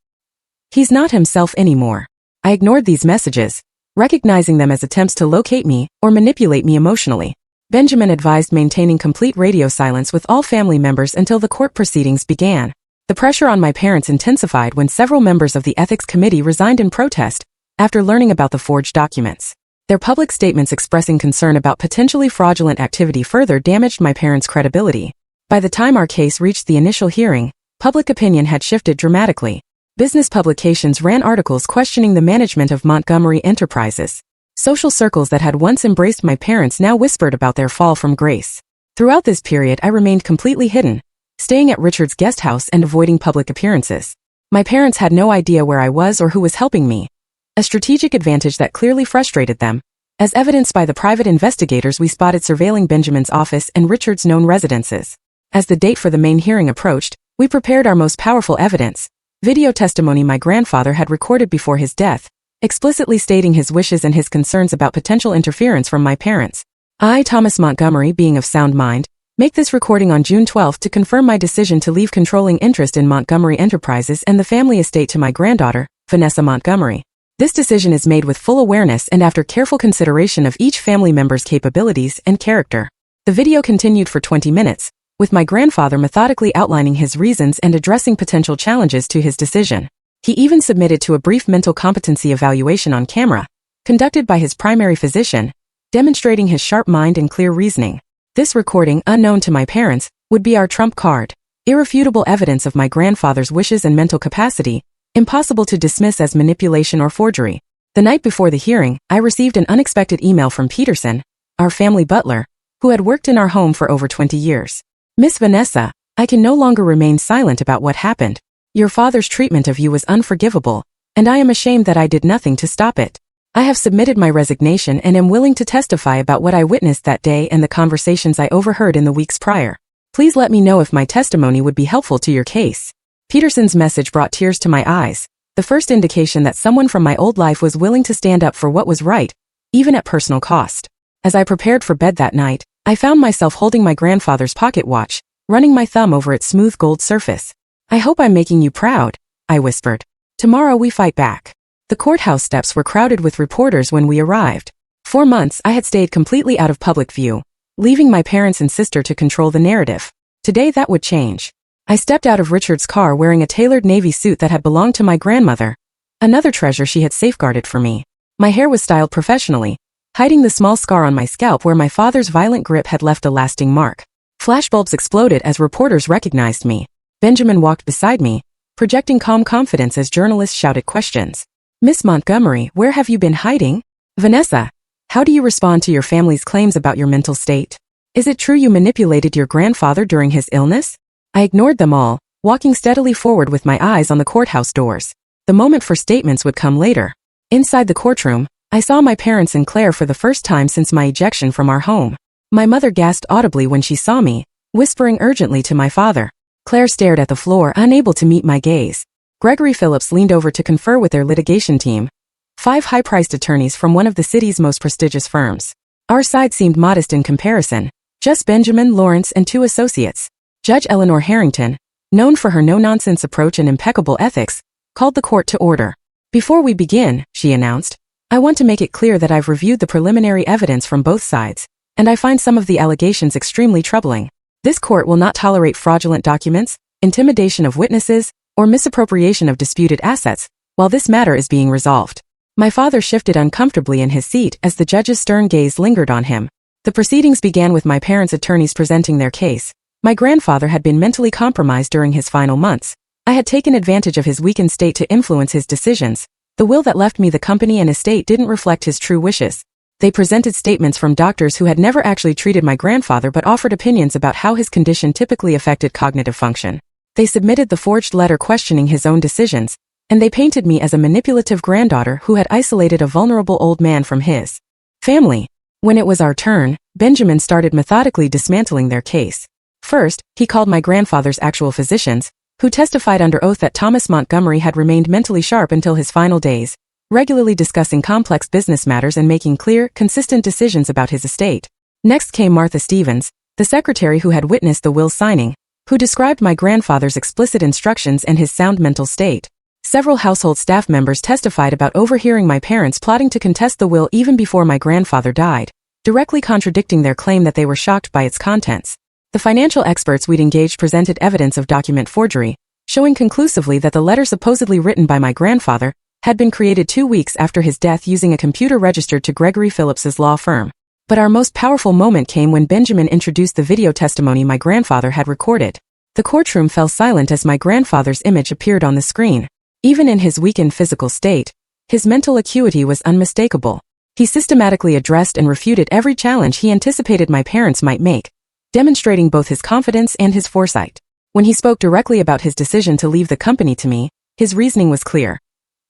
He's not himself anymore." I ignored these messages, recognizing them as attempts to locate me or manipulate me emotionally. Benjamin advised maintaining complete radio silence with all family members until the court proceedings began. The pressure on my parents intensified when several members of the ethics committee resigned in protest after learning about the forged documents. Their public statements expressing concern about potentially fraudulent activity further damaged my parents' credibility. By the time our case reached the initial hearing, public opinion had shifted dramatically. Business publications ran articles questioning the management of Montgomery Enterprises. Social circles that had once embraced my parents now whispered about their fall from grace. Throughout this period, I remained completely hidden, staying at Richard's guest house and avoiding public appearances. My parents had no idea where I was or who was helping me, a strategic advantage that clearly frustrated them. As evidenced by the private investigators we spotted surveilling Benjamin's office and Richard's known residences. As the date for the main hearing approached, we prepared our most powerful evidence, video testimony my grandfather had recorded before his death, explicitly stating his wishes and his concerns about potential interference from my parents. I, Thomas Montgomery, being of sound mind, make this recording on June 12 to confirm my decision to leave controlling interest in Montgomery Enterprises and the family estate to my granddaughter, Vanessa Montgomery. This decision is made with full awareness and after careful consideration of each family member's capabilities and character. The video continued for 20 minutes, with my grandfather methodically outlining his reasons and addressing potential challenges to his decision. He even submitted to a brief mental competency evaluation on camera, conducted by his primary physician, demonstrating his sharp mind and clear reasoning. This recording, unknown to my parents, would be our trump card, irrefutable evidence of my grandfather's wishes and mental capacity, impossible to dismiss as manipulation or forgery. The night before the hearing, I received an unexpected email from Peterson, our family butler, who had worked in our home for over 20 years. "Miss Vanessa, I can no longer remain silent about what happened. Your father's treatment of you was unforgivable, and I am ashamed that I did nothing to stop it. I have submitted my resignation and am willing to testify about what I witnessed that day and the conversations I overheard in the weeks prior. Please let me know if my testimony would be helpful to your case. Peterson's message brought tears to my eyes, the first indication that someone from my old life was willing to stand up for what was right, even at personal cost. As I prepared for bed that night, I found myself holding my grandfather's pocket watch, running my thumb over its smooth gold surface. I hope I'm making you proud, I whispered. Tomorrow we fight back. The courthouse steps were crowded with reporters when we arrived. 4 months I had stayed completely out of public view, leaving my parents and sister to control the narrative. Today that would change. I stepped out of Richard's car wearing a tailored navy suit that had belonged to my grandmother, another treasure she had safeguarded for me. My hair was styled professionally, hiding the small scar on my scalp where my father's violent grip had left a lasting mark. Flashbulbs exploded as reporters recognized me. Benjamin walked beside me, projecting calm confidence as journalists shouted questions. Miss Montgomery, where have you been hiding? Vanessa, how do you respond to your family's claims about your mental state? Is it true you manipulated your grandfather during his illness? I ignored them all, walking steadily forward with my eyes on the courthouse doors. The moment for statements would come later. Inside the courtroom, I saw my parents and Claire for the first time since my ejection from our home. My mother gasped audibly when she saw me, whispering urgently to my father. Claire stared at the floor, unable to meet my gaze. Gregory Phillips leaned over to confer with their litigation team, 5 high-priced attorneys from one of the city's most prestigious firms. Our side seemed modest in comparison, just Benjamin, Lawrence, and 2 associates. Judge Eleanor Harrington, known for her no-nonsense approach and impeccable ethics, called the court to order. Before we begin, she announced, I want to make it clear that I've reviewed the preliminary evidence from both sides, and I find some of the allegations extremely troubling. This court will not tolerate fraudulent documents, intimidation of witnesses, or misappropriation of disputed assets, while this matter is being resolved. My father shifted uncomfortably in his seat as the judge's stern gaze lingered on him. The proceedings began with my parents' attorneys presenting their case. My grandfather had been mentally compromised during his final months. I had taken advantage of his weakened state to influence his decisions. The will that left me the company and estate didn't reflect his true wishes. They presented statements from doctors who had never actually treated my grandfather but offered opinions about how his condition typically affected cognitive function. They submitted the forged letter questioning his own decisions, and they painted me as a manipulative granddaughter who had isolated a vulnerable old man from his family. When it was our turn, Benjamin started methodically dismantling their case. First, he called my grandfather's actual physicians, who testified under oath that Thomas Montgomery had remained mentally sharp until his final days, regularly discussing complex business matters and making clear, consistent decisions about his estate. Next came Martha Stevens, the secretary who had witnessed the will signing, who described my grandfather's explicit instructions and his sound mental state. Several household staff members testified about overhearing my parents plotting to contest the will even before my grandfather died, directly contradicting their claim that they were shocked by its contents. The financial experts we'd engaged presented evidence of document forgery, showing conclusively that the letter supposedly written by my grandfather had been created 2 weeks after his death using a computer registered to Gregory Phillips's law firm. But our most powerful moment came when Benjamin introduced the video testimony my grandfather had recorded. The courtroom fell silent as my grandfather's image appeared on the screen. Even in his weakened physical state, his mental acuity was unmistakable. He systematically addressed and refuted every challenge he anticipated my parents might make, demonstrating both his confidence and his foresight. When he spoke directly about his decision to leave the company to me, his reasoning was clear.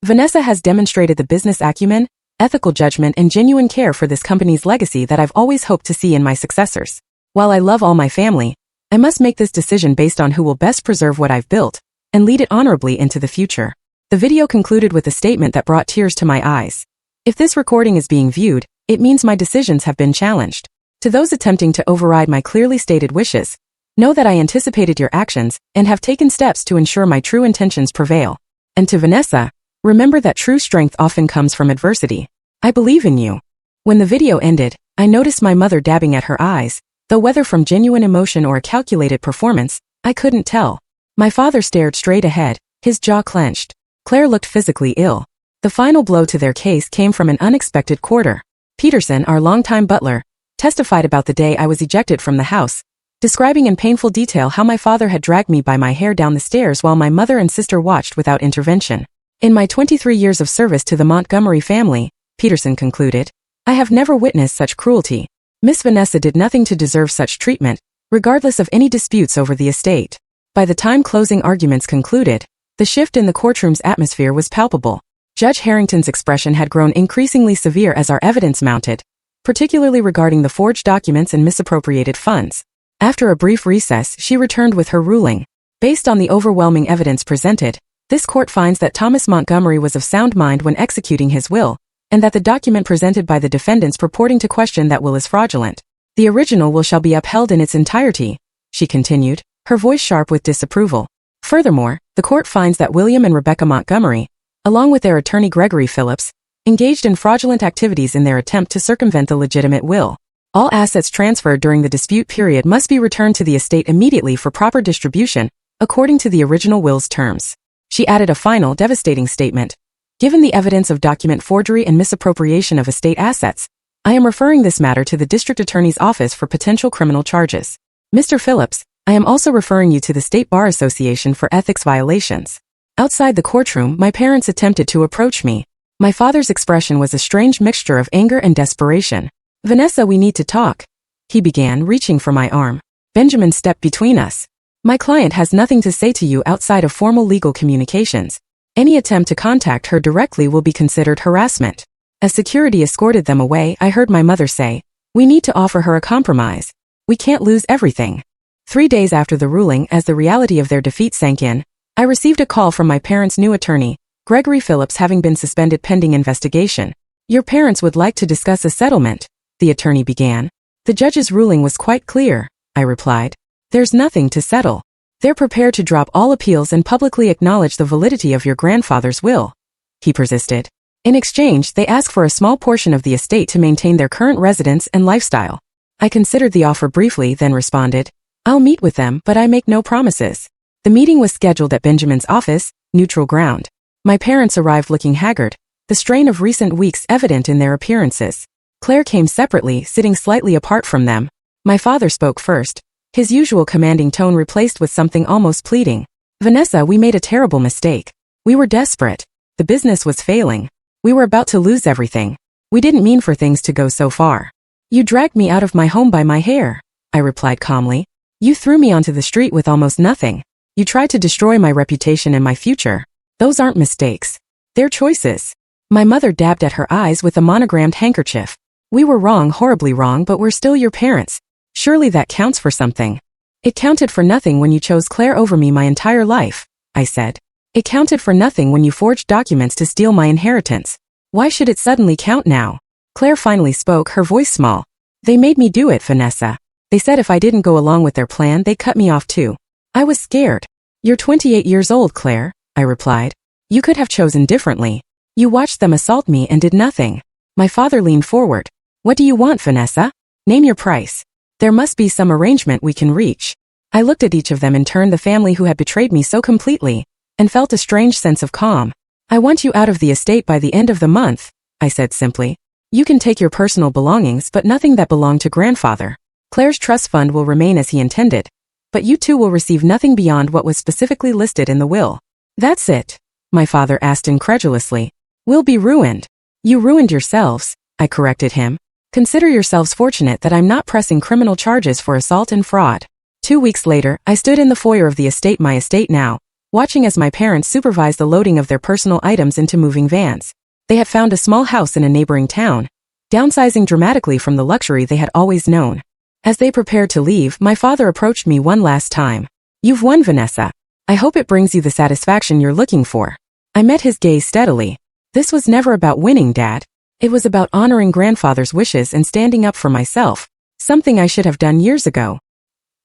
Vanessa has demonstrated the business acumen, ethical judgment, and genuine care for this company's legacy that I've always hoped to see in my successors. While I love all my family, I must make this decision based on who will best preserve what I've built and lead it honorably into the future. The video concluded with a statement that brought tears to my eyes. If this recording is being viewed, it means my decisions have been challenged. To those attempting to override my clearly stated wishes, know that I anticipated your actions and have taken steps to ensure my true intentions prevail. And to Vanessa, remember that true strength often comes from adversity. I believe in you. When the video ended, I noticed my mother dabbing at her eyes, though whether from genuine emotion or a calculated performance, I couldn't tell. My father stared straight ahead, his jaw clenched. Claire looked physically ill. The final blow to their case came from an unexpected quarter. Peterson, our longtime butler, testified about the day I was ejected from the house, describing in painful detail how my father had dragged me by my hair down the stairs while my mother and sister watched without intervention. In my 23 years of service to the Montgomery family, Peterson concluded, I have never witnessed such cruelty. Miss Vanessa did nothing to deserve such treatment, regardless of any disputes over the estate. By the time closing arguments concluded, the shift in the courtroom's atmosphere was palpable. Judge Harrington's expression had grown increasingly severe as our evidence mounted, particularly regarding the forged documents and misappropriated funds. After a brief recess, she returned with her ruling. Based on the overwhelming evidence presented, this court finds that Thomas Montgomery was of sound mind when executing his will, and that the document presented by the defendants purporting to question that will is fraudulent. The original will shall be upheld in its entirety, she continued, her voice sharp with disapproval. Furthermore, the court finds that William and Rebecca Montgomery, along with their attorney Gregory Phillips, engaged in fraudulent activities in their attempt to circumvent the legitimate will. All assets transferred during the dispute period must be returned to the estate immediately for proper distribution, according to the original will's terms. She added a final, devastating statement. Given the evidence of document forgery and misappropriation of estate assets, I am referring this matter to the District Attorney's Office for potential criminal charges. Mr. Phillips, I am also referring you to the State Bar Association for ethics violations. Outside the courtroom, my parents attempted to approach me. My father's expression was a strange mixture of anger and desperation. Vanessa, we need to talk, he began, reaching for my arm. Benjamin stepped between us. My client has nothing to say to you outside of formal legal communications. Any attempt to contact her directly will be considered harassment. As security escorted them away, I heard my mother say, we need to offer her a compromise. We can't lose everything. 3 days after the ruling, as the reality of their defeat sank in, I received a call from my parents' new attorney, Gregory Phillips, having been suspended pending investigation. Your parents would like to discuss a settlement, the attorney began. The judge's ruling was quite clear, I replied. There's nothing to settle. They're prepared to drop all appeals and publicly acknowledge the validity of your grandfather's will, he persisted. In exchange, they ask for a small portion of the estate to maintain their current residence and lifestyle. I considered the offer briefly, then responded, I'll meet with them, but I make no promises. The meeting was scheduled at Benjamin's office, neutral ground. My parents arrived looking haggard, the strain of recent weeks evident in their appearances. Claire came separately, sitting slightly apart from them. My father spoke first, his usual commanding tone replaced with something almost pleading. Vanessa, we made a terrible mistake. We were desperate. The business was failing. We were about to lose everything. We didn't mean for things to go so far. You dragged me out of my home by my hair, I replied calmly. You threw me onto the street with almost nothing. You tried to destroy my reputation and my future. Those aren't mistakes. They're choices. My mother dabbed at her eyes with a monogrammed handkerchief. We were wrong, horribly wrong, but we're still your parents. Surely that counts for something. It counted for nothing when you chose Claire over me my entire life, I said. It counted for nothing when you forged documents to steal my inheritance. Why should it suddenly count now? Claire finally spoke, her voice small. They made me do it, Vanessa. They said if I didn't go along with their plan, they'd cut me off too. I was scared. You're 28 years old, Claire, I replied. You could have chosen differently. You watched them assault me and did nothing. My father leaned forward. What do you want, Vanessa? Name your price. There must be some arrangement we can reach. I looked at each of them in turn, the family who had betrayed me so completely, and felt a strange sense of calm. I want you out of the estate by the end of the month, I said simply. You can take your personal belongings, but nothing that belonged to grandfather. Claire's trust fund will remain as he intended, but you two will receive nothing beyond what was specifically listed in the will. That's it, my father asked incredulously. We'll be ruined. You ruined yourselves, I corrected him. Consider yourselves fortunate that I'm not pressing criminal charges for assault and fraud. 2 weeks later, I stood in the foyer of the estate, my estate now, watching as my parents supervised the loading of their personal items into moving vans. They had found a small house in a neighboring town, downsizing dramatically from the luxury they had always known. As they prepared to leave, my father approached me one last time. You've won, Vanessa. I hope it brings you the satisfaction you're looking for. I met his gaze steadily. This was never about winning, Dad. It was about honoring grandfather's wishes and standing up for myself, something I should have done years ago.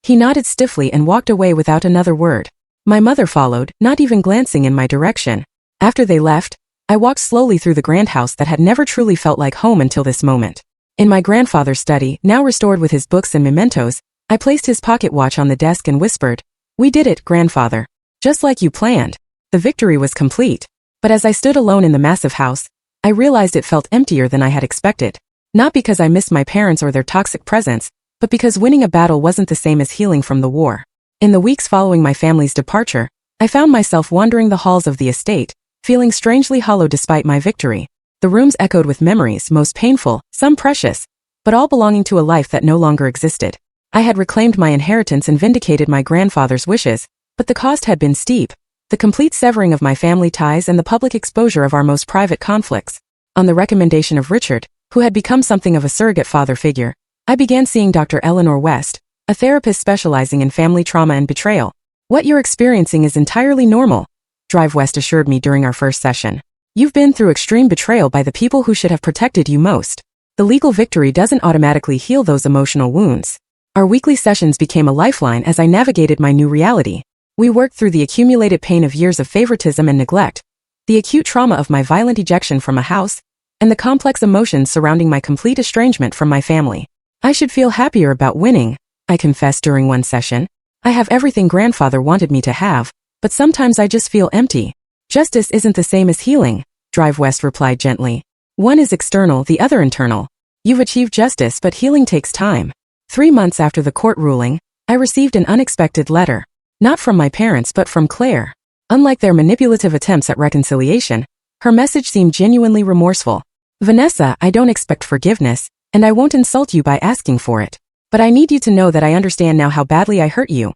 He nodded stiffly and walked away without another word. My mother followed, not even glancing in my direction. After they left, I walked slowly through the grand house that had never truly felt like home until this moment. In my grandfather's study, now restored with his books and mementos, I placed his pocket watch on the desk and whispered, We did it, grandfather. Just like you planned. The victory was complete. But as I stood alone in the massive house, I realized it felt emptier than I had expected. Not because I missed my parents or their toxic presence, but because winning a battle wasn't the same as healing from the war. In the weeks following my family's departure, I found myself wandering the halls of the estate, feeling strangely hollow despite my victory. The rooms echoed with memories, most painful, some precious, but all belonging to a life that no longer existed. I had reclaimed my inheritance and vindicated my grandfather's wishes, but the cost had been steep. The complete severing of my family ties and the public exposure of our most private conflicts. On the recommendation of Richard, who had become something of a surrogate father figure, I began seeing Dr. Eleanor West, a therapist specializing in family trauma and betrayal. What you're experiencing is entirely normal, Drive West assured me during our first session. You've been through extreme betrayal by the people who should have protected you most. The legal victory doesn't automatically heal those emotional wounds. Our weekly sessions became a lifeline as I navigated my new reality. We worked through the accumulated pain of years of favoritism and neglect, the acute trauma of my violent ejection from a house, and the complex emotions surrounding my complete estrangement from my family. I should feel happier about winning, I confessed during one session. I have everything grandfather wanted me to have, but sometimes I just feel empty. Justice isn't the same as healing, Drive West replied gently. One is external, the other internal. You've achieved justice, but healing takes time. 3 months after the court ruling, I received an unexpected letter. Not from my parents but from Claire. Unlike their manipulative attempts at reconciliation, her message seemed genuinely remorseful. Vanessa, I don't expect forgiveness, and I won't insult you by asking for it. But I need you to know that I understand now how badly I hurt you.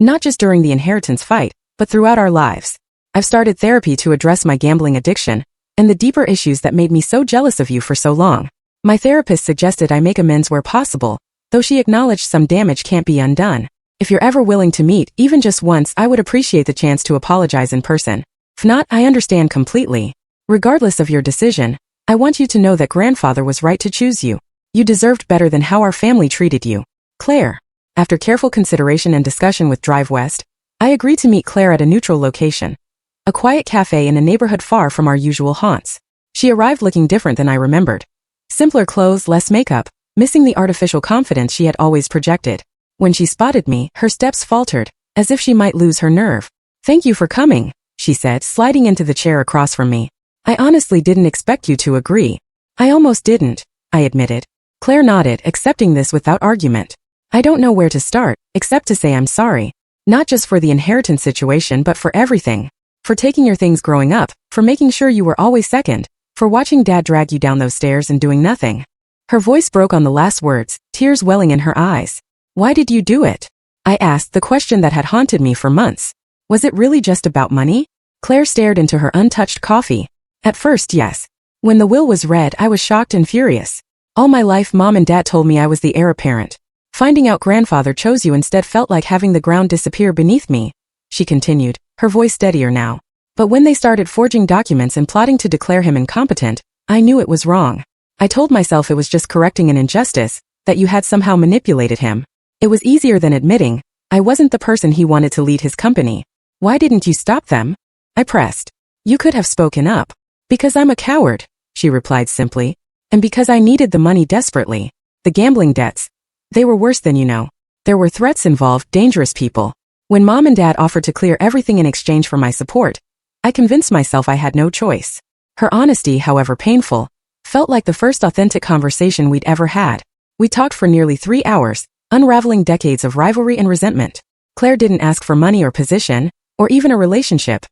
Not just during the inheritance fight, but throughout our lives. I've started therapy to address my gambling addiction, and the deeper issues that made me so jealous of you for so long. My therapist suggested I make amends where possible, though she acknowledged some damage can't be undone. If you're ever willing to meet, even just once, I would appreciate the chance to apologize in person. If not, I understand completely. Regardless of your decision, I want you to know that grandfather was right to choose you. You deserved better than how our family treated you. Claire. After careful consideration and discussion with Drive West, I agreed to meet Claire at a neutral location. A quiet cafe in a neighborhood far from our usual haunts. She arrived looking different than I remembered. Simpler clothes, less makeup, missing the artificial confidence she had always projected. When she spotted me, her steps faltered, as if she might lose her nerve. Thank you for coming, she said, sliding into the chair across from me. I honestly didn't expect you to agree. I almost didn't, I admitted. Claire nodded, accepting this without argument. I don't know where to start, except to say I'm sorry. Not just for the inheritance situation but for everything. For taking your things growing up, for making sure you were always second, for watching Dad drag you down those stairs and doing nothing. Her voice broke on the last words, tears welling in her eyes. Why did you do it? I asked, the question that had haunted me for months. Was it really just about money? Claire stared into her untouched coffee. At first, yes. When the will was read, I was shocked and furious. All my life, Mom and Dad told me I was the heir apparent. Finding out grandfather chose you instead felt like having the ground disappear beneath me. She continued, her voice steadier now. But when they started forging documents and plotting to declare him incompetent, I knew it was wrong. I told myself it was just correcting an injustice, that you had somehow manipulated him. It was easier than admitting, I wasn't the person he wanted to lead his company. Why didn't you stop them? I pressed. You could have spoken up. Because I'm a coward, she replied simply. And because I needed the money desperately. The gambling debts. They were worse than you know. There were threats involved, dangerous people. When Mom and Dad offered to clear everything in exchange for my support, I convinced myself I had no choice. Her honesty, however painful, felt like the first authentic conversation we'd ever had. We talked for nearly 3 hours, unraveling decades of rivalry and resentment. Claire didn't ask for money or position, or even a relationship.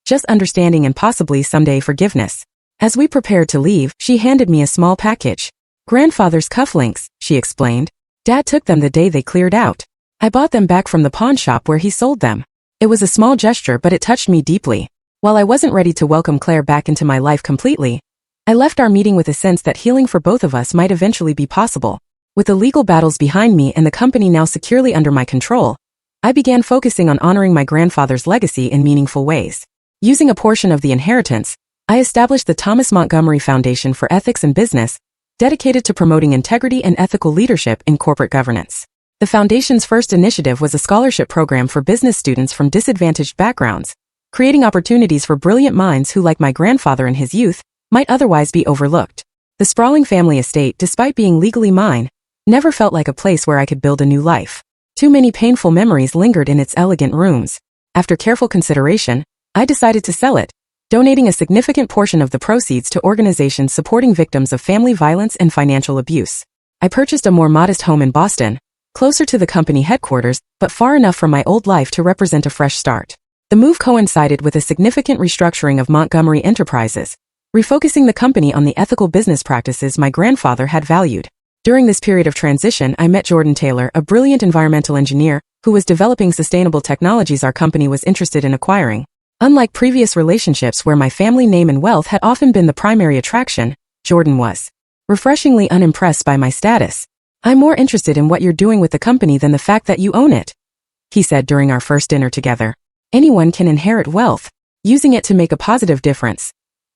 Just understanding and possibly someday forgiveness. As we prepared to leave, she handed me a small package. Grandfather's cufflinks, she explained. Dad took them the day they cleared out. I bought them back from the pawn shop where he sold them. It was a small gesture, but it touched me deeply. While I wasn't ready to welcome Claire back into my life completely, I left our meeting with a sense that healing for both of us might eventually be possible. With the legal battles behind me and the company now securely under my control, I began focusing on honoring my grandfather's legacy in meaningful ways. Using a portion of the inheritance, I established the Thomas Montgomery Foundation for Ethics and Business, dedicated to promoting integrity and ethical leadership in corporate governance. The foundation's first initiative was a scholarship program for business students from disadvantaged backgrounds, creating opportunities for brilliant minds who, like my grandfather in his youth, might otherwise be overlooked. The sprawling family estate, despite being legally mine, never felt like a place where I could build a new life. Too many painful memories lingered in its elegant rooms. After careful consideration, I decided to sell it, donating a significant portion of the proceeds to organizations supporting victims of family violence and financial abuse. I purchased a more modest home in Boston, closer to the company headquarters, but far enough from my old life to represent a fresh start. The move coincided with a significant restructuring of Montgomery Enterprises, refocusing the company on the ethical business practices my grandfather had valued. During this period of transition, I met Jordan Taylor, a brilliant environmental engineer who was developing sustainable technologies our company was interested in acquiring. Unlike previous relationships where my family name and wealth had often been the primary attraction, Jordan was refreshingly unimpressed by my status. "I'm more interested in what you're doing with the company than the fact that you own it," he said during our first dinner together. "Anyone can inherit wealth. Using it to make a positive difference.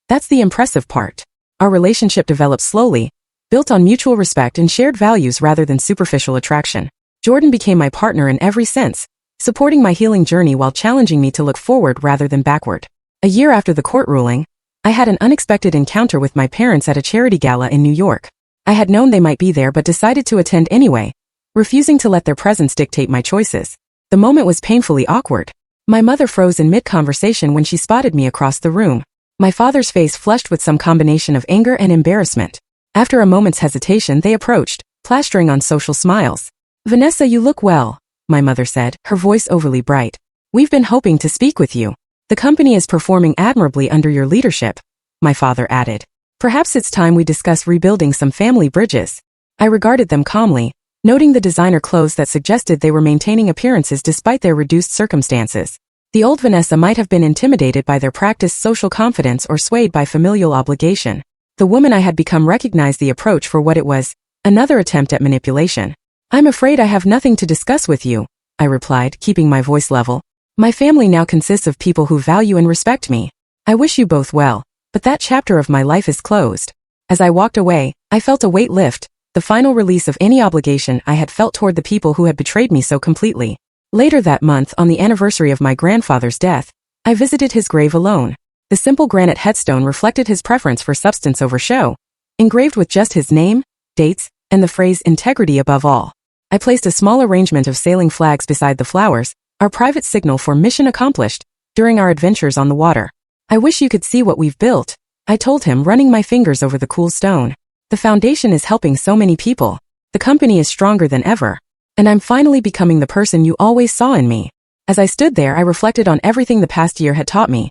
That's the impressive part." Our relationship developed slowly, built on mutual respect and shared values rather than superficial attraction. Jordan became my partner in every sense, supporting my healing journey while challenging me to look forward rather than backward. A year after the court ruling, I had an unexpected encounter with my parents at a charity gala in New York. I had known they might be there but decided to attend anyway, refusing to let their presence dictate my choices. The moment was painfully awkward. My mother froze in mid-conversation when she spotted me across the room. My father's face flushed with some combination of anger and embarrassment. After a moment's hesitation, they approached, plastering on social smiles. "Vanessa, you look well," my mother said, her voice overly bright. "We've been hoping to speak with you. The company is performing admirably under your leadership," my father added. "Perhaps it's time we discuss rebuilding some family bridges." I regarded them calmly, noting the designer clothes that suggested they were maintaining appearances despite their reduced circumstances. The old Vanessa might have been intimidated by their practiced social confidence or swayed by familial obligation. The woman I had become recognized the approach for what it was, another attempt at manipulation. "I'm afraid I have nothing to discuss with you," I replied, keeping my voice level. "My family now consists of people who value and respect me. I wish you both well, but that chapter of my life is closed." As I walked away, I felt a weight lift, the final release of any obligation I had felt toward the people who had betrayed me so completely. Later that month, on the anniversary of my grandfather's death, I visited his grave alone. The simple granite headstone reflected his preference for substance over show, engraved with just his name, dates, and the phrase integrity above all. I placed a small arrangement of sailing flags beside the flowers, our private signal for mission accomplished, during our adventures on the water. "I wish you could see what we've built," I told him, running my fingers over the cool stone. "The foundation is helping so many people. The company is stronger than ever. And I'm finally becoming the person you always saw in me." As I stood there, I reflected on everything the past year had taught me.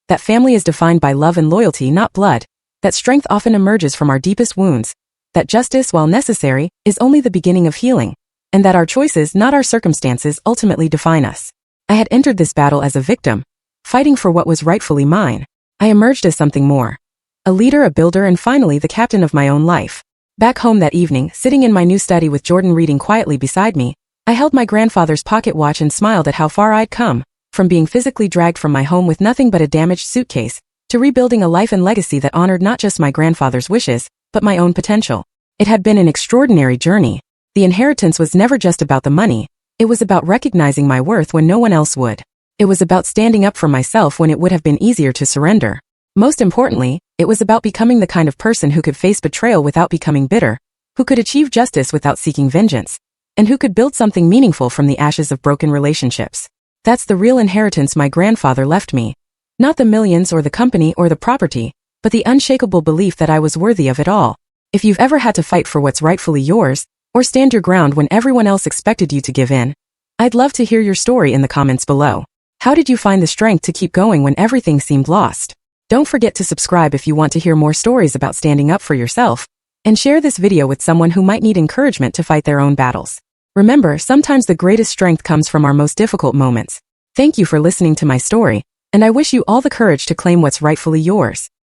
That family is defined by love and loyalty, not blood. That strength often emerges from our deepest wounds. That justice, while necessary, is only the beginning of healing. And that our choices, not our circumstances, ultimately define us. I had entered this battle as a victim, fighting for what was rightfully mine. I emerged as something more. A leader, a builder, and finally the captain of my own life. Back home that evening, sitting in my new study with Jordan reading quietly beside me, I held my grandfather's pocket watch and smiled at how far I'd come, from being physically dragged from my home with nothing but a damaged suitcase, to rebuilding a life and legacy that honored not just my grandfather's wishes, but my own potential. It had been an extraordinary journey. The inheritance was never just about the money. It was about recognizing my worth when no one else would. It was about standing up for myself when it would have been easier to surrender. Most importantly, it was about becoming the kind of person who could face betrayal without becoming bitter, who could achieve justice without seeking vengeance, and who could build something meaningful from the ashes of broken relationships. That's the real inheritance my grandfather left me. Not the millions or the company or the property, but the unshakable belief that I was worthy of it all. If you've ever had to fight for what's rightfully yours, or stand your ground when everyone else expected you to give in, I'd love to hear your story in the comments below. How did you find the strength to keep going when everything seemed lost? Don't forget to subscribe if you want to hear more stories about standing up for yourself, and share this video with someone who might need encouragement to fight their own battles. Remember, sometimes the greatest strength comes from our most difficult moments. Thank you for listening to my story, and I wish you all the courage to claim what's rightfully yours.